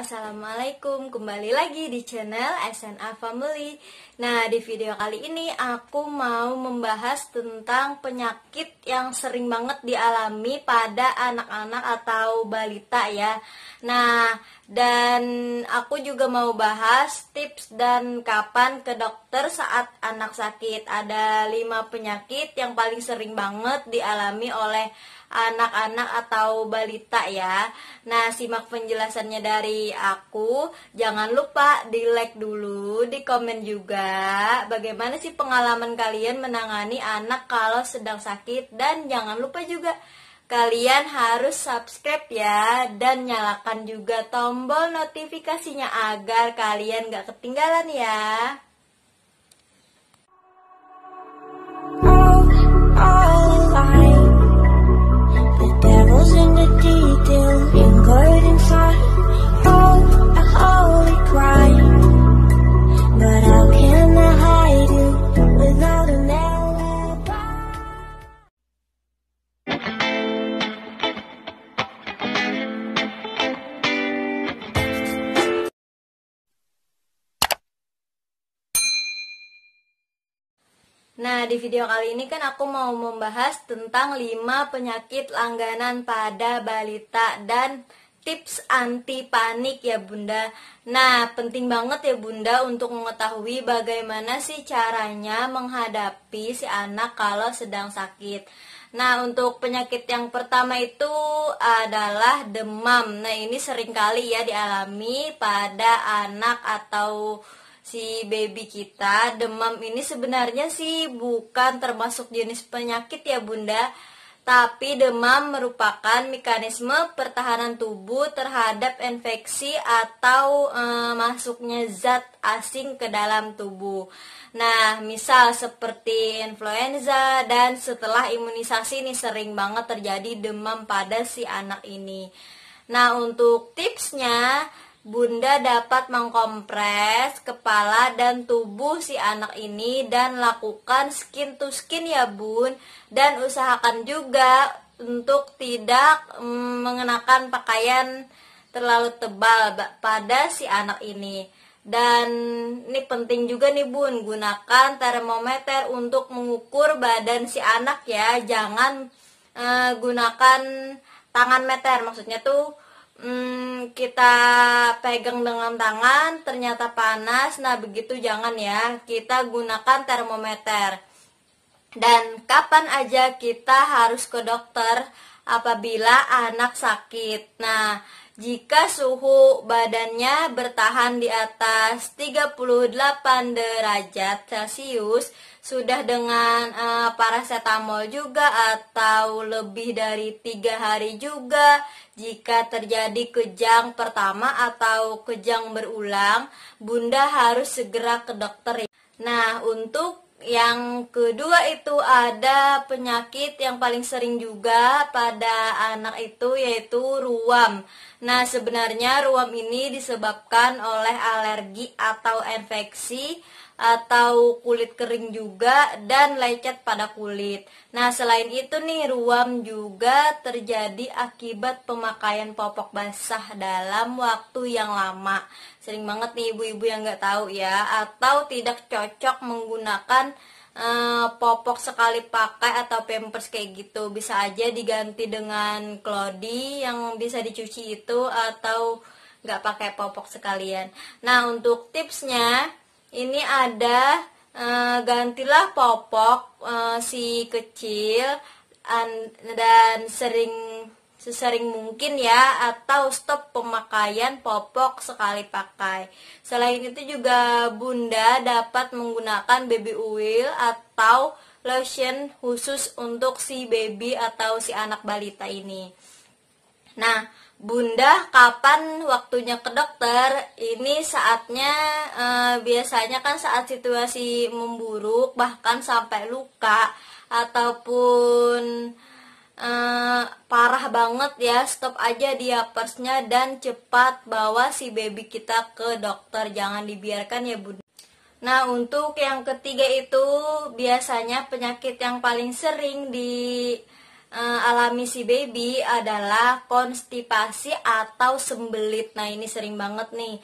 Assalamualaikum, kembali lagi di channel SNA Family. Nah, di video kali ini aku mau membahas tentang penyakit yang sering banget dialami pada anak-anak atau balita ya. Nah, dan aku juga mau bahas tips dan kapan ke dokter saat anak sakit. Ada 5 penyakit yang paling sering banget dialami oleh anak-anak atau balita ya. Nah, simak penjelasannya dari aku. Jangan lupa di like dulu, di komen juga bagaimana sih pengalaman kalian menangani anak kalau sedang sakit. Dan jangan lupa juga kalian harus subscribe ya, dan nyalakan juga tombol notifikasinya agar kalian gak ketinggalan ya. Nah, di video kali ini kan aku mau membahas tentang 5 penyakit langganan pada balita dan tips anti panik ya Bunda. Nah, penting banget ya Bunda untuk mengetahui bagaimana sih caranya menghadapi si anak kalau sedang sakit. Nah, untuk penyakit yang pertama itu adalah demam. Nah, ini seringkali ya dialami pada anak atau si baby kita. Demam ini sebenarnya sih bukan termasuk jenis penyakit ya Bunda, tapi demam merupakan mekanisme pertahanan tubuh terhadap infeksi atau masuknya zat asing ke dalam tubuh. Nah, misal seperti influenza, dan setelah imunisasi ini sering banget terjadi demam pada si anak ini. Nah, untuk tipsnya, Bunda dapat mengkompres kepala dan tubuh si anak ini dan lakukan skin to skin ya Bun. Dan usahakan juga untuk tidak mengenakan pakaian terlalu tebal pada si anak ini. Dan ini penting juga nih Bun, gunakan termometer untuk mengukur badan si anak ya. Jangan gunakan tangan meter, maksudnya tuh kita pegang dengan tangan ternyata panas. Nah, begitu jangan ya, kita gunakan termometer. Dan kapan aja kita harus ke dokter? Apabila anak sakit. Nah, jika suhu badannya bertahan di atas 38 derajat Celcius, sudah dengan paracetamol juga, atau lebih dari 3 hari juga. Jika terjadi kejang pertama atau kejang berulang, Bunda harus segera ke dokter. Nah, untuk yang kedua itu ada penyakit yang paling sering juga pada anak itu, yaitu ruam. Nah, sebenarnya ruam ini disebabkan oleh alergi atau infeksi atau kulit kering juga dan lecet pada kulit. Nah, selain itu nih, ruam juga terjadi akibat pemakaian popok basah dalam waktu yang lama. Sering banget nih ibu-ibu yang nggak tahu ya, atau tidak cocok menggunakan popok sekali pakai atau pampers kayak gitu. Bisa aja diganti dengan Clody yang bisa dicuci itu, atau nggak pakai popok sekalian. Nah, untuk tipsnya ini ada, gantilah popok si kecil dan sesering mungkin ya, atau stop pemakaian popok sekali pakai. Selain itu juga Bunda dapat menggunakan baby oil atau lotion khusus untuk si baby atau si anak balita ini. Nah, Bunda kapan waktunya ke dokter? Ini saatnya biasanya kan saat situasi memburuk, bahkan sampai luka ataupun parah banget ya. Stop aja diapersnya dan cepat bawa si baby kita ke dokter. Jangan dibiarkan ya Bunda. Nah, untuk yang ketiga itu biasanya penyakit yang paling sering alami si baby adalah konstipasi atau sembelit. Nah, ini sering banget nih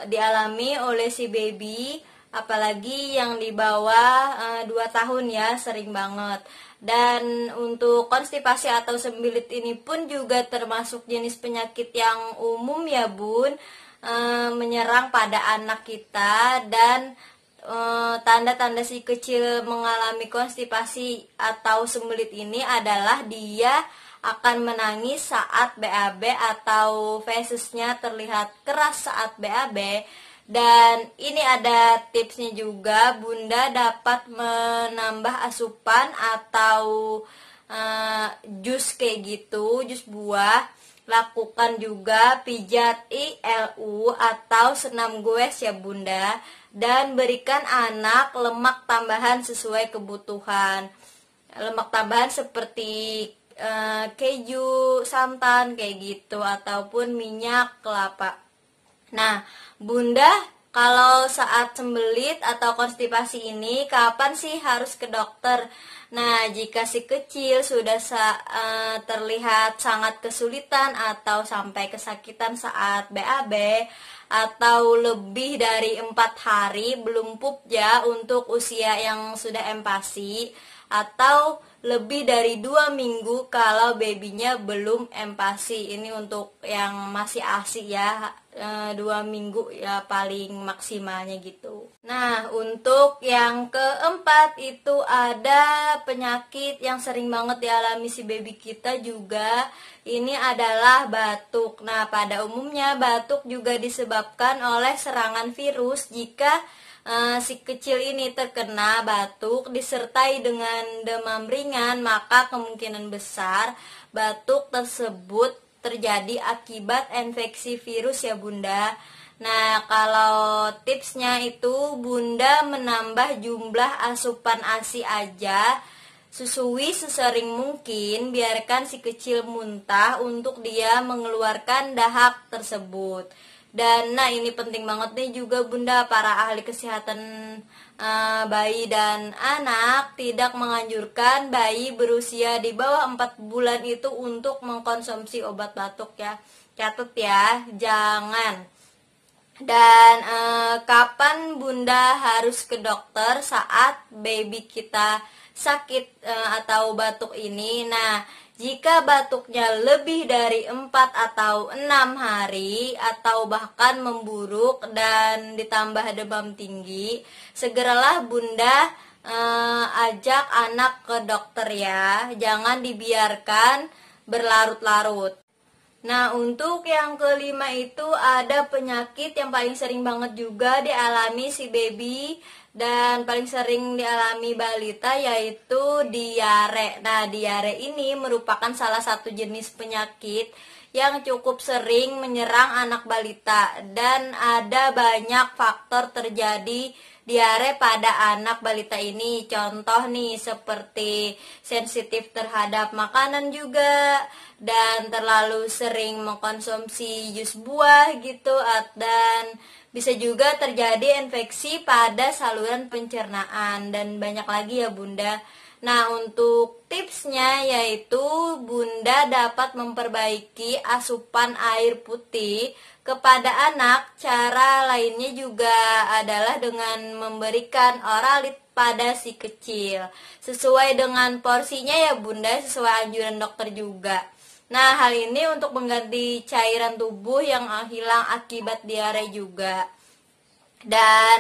dialami oleh si baby, apalagi yang di bawah 2 tahun ya, sering banget. Dan untuk konstipasi atau sembelit ini pun juga termasuk jenis penyakit yang umum ya Bun, menyerang pada anak kita. Dan tanda-tanda si kecil mengalami konstipasi atau sembelit ini adalah dia akan menangis saat BAB atau fesesnya terlihat keras saat BAB. Dan ini ada tipsnya juga, Bunda dapat menambah asupan atau jus kayak gitu, jus buah. Lakukan juga pijat ILU atau senam goes ya Bunda, dan berikan anak lemak tambahan sesuai kebutuhan. Lemak tambahan seperti keju, santan kayak gitu, ataupun minyak kelapa. Nah, Bunda, kalau saat sembelit atau konstipasi ini kapan sih harus ke dokter? Nah, jika si kecil sudah terlihat sangat kesulitan atau sampai kesakitan saat BAB, atau lebih dari 4 hari belum pup ya untuk usia yang sudah empasi, atau lebih dari 2 minggu kalau babynya belum empasi. Ini untuk yang masih ASI ya, 2 minggu ya paling maksimalnya gitu. Nah, untuk yang keempat itu ada penyakit yang sering banget dialami si baby kita juga. Ini adalah batuk. Nah, pada umumnya batuk juga disebabkan oleh serangan virus. Jika si kecil ini terkena batuk disertai dengan demam ringan, maka kemungkinan besar batuk tersebut terjadi akibat infeksi virus ya Bunda. Nah, kalau tipsnya itu Bunda menambah jumlah asupan ASI aja, susui sesering mungkin, biarkan si kecil muntah untuk dia mengeluarkan dahak tersebut. Dan nah, ini penting banget nih juga Bunda, para ahli kesehatan bayi dan anak tidak menganjurkan bayi berusia di bawah 4 bulan itu untuk mengkonsumsi obat batuk ya. Catat ya, jangan. Dan kapan Bunda harus ke dokter saat baby kita sakit atau batuk ini? Nah, jika batuknya lebih dari 4 atau 6 hari atau bahkan memburuk dan ditambah demam tinggi, segeralah Bunda ajak anak ke dokter ya. Jangan dibiarkan berlarut-larut. Nah, untuk yang kelima itu ada penyakit yang paling sering banget juga dialami si baby dan paling sering dialami balita, yaitu diare. Nah, diare ini merupakan salah satu jenis penyakit yang cukup sering menyerang anak balita, dan ada banyak faktor terjadi diare pada anak balita ini. Contoh nih, seperti sensitif terhadap makanan juga, dan terlalu sering mengkonsumsi jus buah gitu, dan bisa juga terjadi infeksi pada saluran pencernaan, dan banyak lagi ya Bunda. Nah, untuk tipsnya yaitu Bunda dapat memperbaiki asupan air putih kepada anak. Cara lainnya juga adalah dengan memberikan oralit pada si kecil sesuai dengan porsinya ya Bunda, sesuai anjuran dokter juga. Nah, hal ini untuk mengganti cairan tubuh yang hilang akibat diare juga. Dan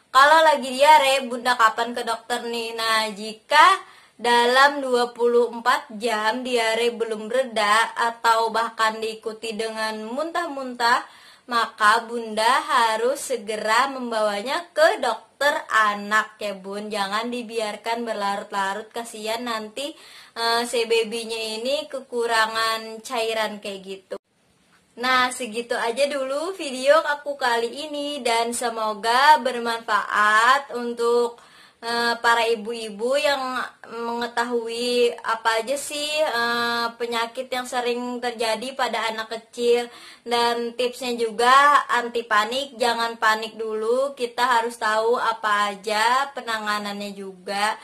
kalau lagi diare, Bunda kapan ke dokter nih? Nah, jika dalam 24 jam diare belum reda atau bahkan diikuti dengan muntah-muntah, maka Bunda harus segera membawanya ke dokter anak ya Bun. Jangan dibiarkan berlarut-larut, kasihan nanti si babynya ini kekurangan cairan kayak gitu. Nah, segitu aja dulu video aku kali ini, dan semoga bermanfaat untuk para ibu-ibu yang mengetahui apa aja sih penyakit yang sering terjadi pada anak kecil, dan tipsnya juga anti panik. Jangan panik dulu, kita harus tahu apa aja penanganannya juga.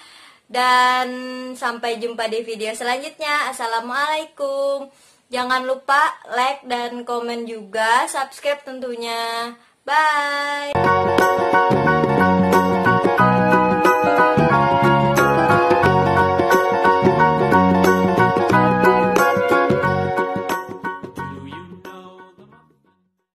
Dan sampai jumpa di video selanjutnya. Assalamualaikum. Jangan lupa like dan komen juga, subscribe tentunya. Bye.